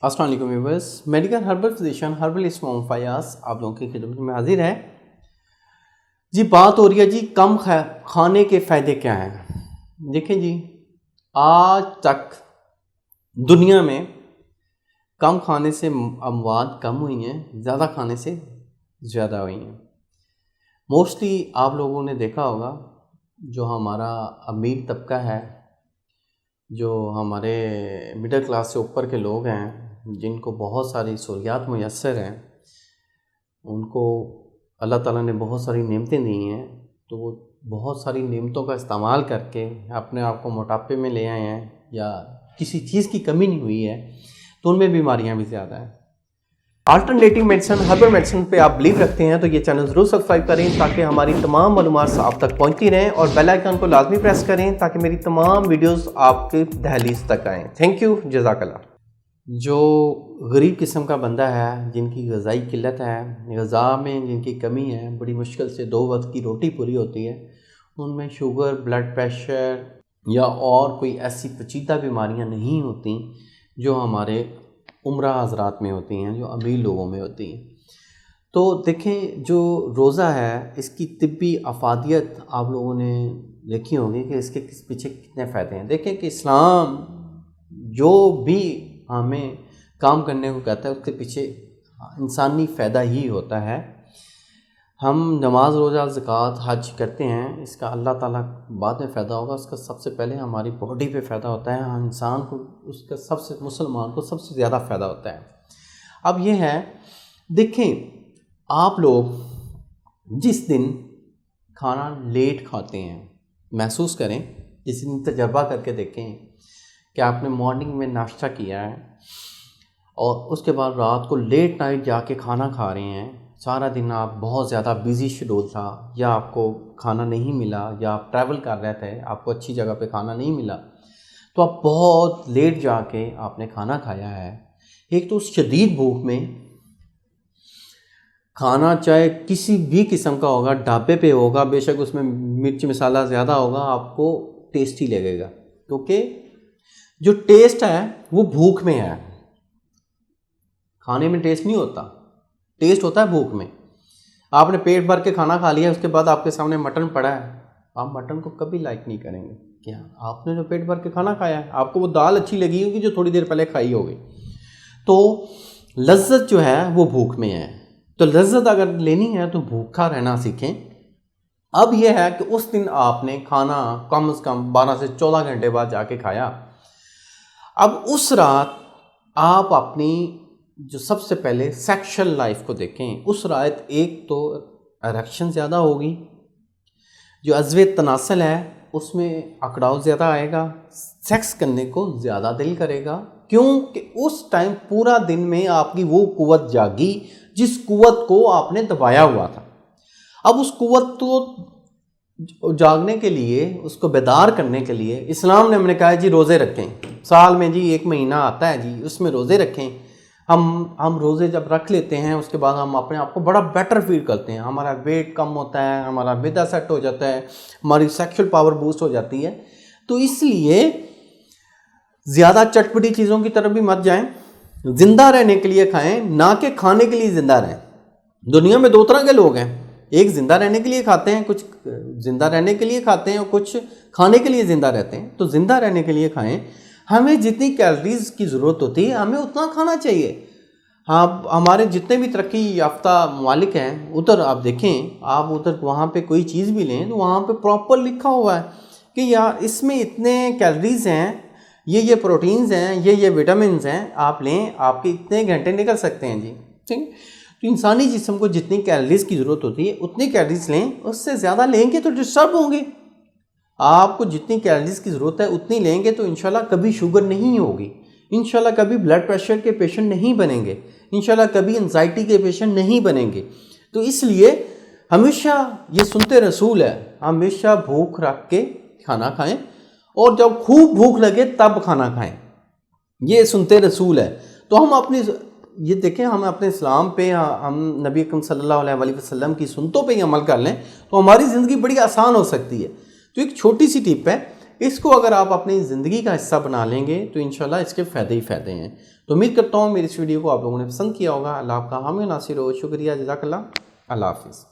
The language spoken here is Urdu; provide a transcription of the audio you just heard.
السلام علیکم ویورز، میڈیکل ہربل فزیشین ہربلسٹ محمد فیاض آپ لوگوں کی خدمت میں حاضر ہے جی۔ بات ہو رہی ہے جی کم کھانے کے فائدے کیا ہیں۔ دیکھیں جی، آج تک دنیا میں کم کھانے سے اموات کم ہوئی ہیں، زیادہ کھانے سے زیادہ ہوئی ہیں۔ موسٹلی آپ لوگوں نے دیکھا ہوگا جو ہمارا امیر طبقہ ہے، جو ہمارے مڈل کلاس سے اوپر کے لوگ ہیں، جن کو بہت ساری سہولیات میسر ہیں، ان کو اللہ تعالیٰ نے بہت ساری نعمتیں دی ہیں، تو وہ بہت ساری نعمتوں کا استعمال کر کے اپنے آپ کو موٹاپے میں لے آئے ہیں یا کسی چیز کی کمی نہیں ہوئی ہے، تو ان میں بیماریاں بھی زیادہ ہیں۔ آلٹرنیٹیو میڈیسن ہربل میڈیسن پہ آپ بلیو رکھتے ہیں تو یہ چینل ضرور سبسکرائب کریں تاکہ ہماری تمام معلومات آپ تک پہنچتی رہیں، اور بیل آئیکن کو لازمی پریس کریں تاکہ میری تمام ویڈیوز آپ کے دہلیز تک آئیں۔ تھینک یو، جزاک اللہ۔ جو غریب قسم کا بندہ ہے، جن کی غذائی قلت ہے، غذا میں جن کی کمی ہے، بڑی مشکل سے 2 وقت کی روٹی پوری ہوتی ہے، ان میں شوگر، بلڈ پریشر یا اور کوئی ایسی پیچیدہ بیماریاں نہیں ہوتی جو ہمارے عمرہ حضرات میں ہوتی ہیں، جو امیر لوگوں میں ہوتی ہیں۔ تو دیکھیں، جو روزہ ہے اس کی طبی افادیت آپ لوگوں نے دیکھی ہوگی کہ اس کے پیچھے کتنے فائدے ہیں۔ دیکھیں کہ اسلام جو بھی ہمیں کام کرنے کو کہتا ہے اس کے پیچھے انسانی فائدہ ہی ہوتا ہے۔ ہم نماز، روزہ، زکوٰۃ، حج کرتے ہیں، اس کا اللہ تعالیٰ بعد میں فائدہ ہوگا، اس کا سب سے پہلے ہماری باڈی پہ فائدہ ہوتا ہے، ہم انسان کو، اس کا مسلمان کو سب سے زیادہ فائدہ ہوتا ہے۔ اب یہ ہے، دیکھیں آپ لوگ جس دن کھانا لیٹ کھاتے ہیں، محسوس کریں، جس دن تجربہ کر کے دیکھیں کہ آپ نے مارننگ میں ناشتہ کیا ہے اور اس کے بعد رات کو لیٹ نائٹ جا کے کھانا کھا رہے ہیں، سارا دن آپ بہت زیادہ بیزی شیڈول تھا، یا آپ کو کھانا نہیں ملا، یا آپ ٹریول کر رہے تھے، آپ کو اچھی جگہ پہ کھانا نہیں ملا، تو آپ بہت لیٹ جا کے آپ نے کھانا کھایا ہے۔ ایک تو اس شدید بھوک میں کھانا چاہے کسی بھی قسم کا ہوگا، ڈھابے پہ ہوگا، بے شک اس میں مرچ مسالہ زیادہ ہوگا، آپ کو ٹیسٹی لگے گا، کیونکہ جو ٹیسٹ ہے وہ بھوک میں ہے، کھانے میں ٹیسٹ نہیں ہوتا، ٹیسٹ ہوتا ہے بھوک میں۔ آپ نے پیٹ بھر کے کھانا کھا لیا، اس کے بعد آپ کے سامنے مٹن پڑا ہے، آپ مٹن کو کبھی لائک نہیں کریں گے۔ کیا آپ نے جو پیٹ بھر کے کھانا کھایا ہے، آپ کو وہ دال اچھی لگی ہوگی جو تھوڑی دیر پہلے کھائی ہوگی۔ تو لذت جو ہے وہ بھوک میں ہے، تو لذت اگر لینی ہے تو بھوکا رہنا سیکھیں۔ اب یہ ہے کہ اس دن آپ نے کھانا کم از کم 12 سے 14 گھنٹے بعد جا کے کھایا۔ اب اس رات آپ اپنی جو سب سے پہلے سیکشل لائف کو دیکھیں، اس رات ایک تو اریکشن زیادہ ہوگی، جو عضو تناسل ہے اس میں اکڑاؤ زیادہ آئے گا، سیکس کرنے کو زیادہ دل کرے گا، کیونکہ اس ٹائم پورا دن میں آپ کی وہ قوت جاگی جس قوت کو آپ نے دبایا ہوا تھا۔ اب اس قوت کو جاگنے کے لیے، اس کو بیدار کرنے کے لیے اسلام نے ہم نے کہا ہے جی روزے رکھیں، سال میں جی 1 مہینہ آتا ہے جی، اس میں روزے رکھیں۔ ہم روزے جب رکھ لیتے ہیں، اس کے بعد ہم اپنے آپ کو بڑا بیٹر فیل کرتے ہیں، ہمارا ویٹ کم ہوتا ہے، ہمارا معدہ سیٹ ہو جاتا ہے، ہماری سیکشل پاور بوسٹ ہو جاتی ہے۔ تو اس لیے زیادہ چٹپٹی چیزوں کی طرف بھی مت جائیں، زندہ رہنے کے لیے کھائیں، نہ کہ کھانے کے لیے زندہ رہیں۔ دنیا میں 2 طرح کے لوگ ہیں، ایک زندہ رہنے کے لیے کھاتے ہیں، کچھ زندہ رہنے کے لیے کھاتے ہیں اور کچھ کھانے کے لیے زندہ رہتے ہیں۔ تو زندہ رہنے کے لیے کھائیں، ہمیں جتنی کیلوریز کی ضرورت ہوتی ہے ہمیں اتنا کھانا چاہیے۔ ہمارے جتنے بھی ترقی یافتہ ممالک ہیں، ادھر آپ دیکھیں، آپ ادھر وہاں پہ کوئی چیز بھی لیں تو وہاں پہ پراپر لکھا ہوا ہے کہ یار اس میں اتنے کیلوریز ہیں، یہ پروٹینز ہیں، یہ وٹامنز ہیں، آپ لیں، آپ کے اتنے گھنٹے نکل سکتے ہیں جی، ٹھیک۔ تو انسانی جسم کو جتنی کیلوریز کی ضرورت ہوتی ہے اتنی کیلوریز لیں، اس سے زیادہ لیں گے تو ڈسٹرب ہوں گے۔ آپ کو جتنی کیلوریز کی ضرورت ہے اتنی لیں گے تو انشاءاللہ کبھی شوگر نہیں ہوگی، انشاءاللہ کبھی بلڈ پریشر کے پیشنٹ نہیں بنیں گے، انشاءاللہ کبھی انزائٹی کے پیشنٹ نہیں بنیں گے۔ تو اس لیے ہمیشہ یہ سنتے رسول ہے، ہمیشہ بھوک رکھ کے کھانا کھائیں، اور جب خوب بھوک لگے تب کھانا کھائیں، یہ سنتے رسول ہے۔ تو ہم اپنی یہ دیکھیں، ہم اپنے اسلام پہ، ہم نبی اکرم صلی اللہ علیہ وآلہ وسلم کی سنتوں پہ ہی عمل کر لیں تو ہماری زندگی بڑی آسان ہو سکتی ہے۔ تو ایک چھوٹی سی ٹپ ہے اس کو اگر آپ اپنی زندگی کا حصہ بنا لیں گے تو انشاءاللہ اس کے فائدے ہی فائدے ہیں. تو امید کرتا ہوں میری اس ویڈیو کو آپ لوگوں نے پسند کیا ہوگا. اللہ آپ کا حامی و ناصر ہو. شکریہ، جزاک اللہ. اللہ حافظ.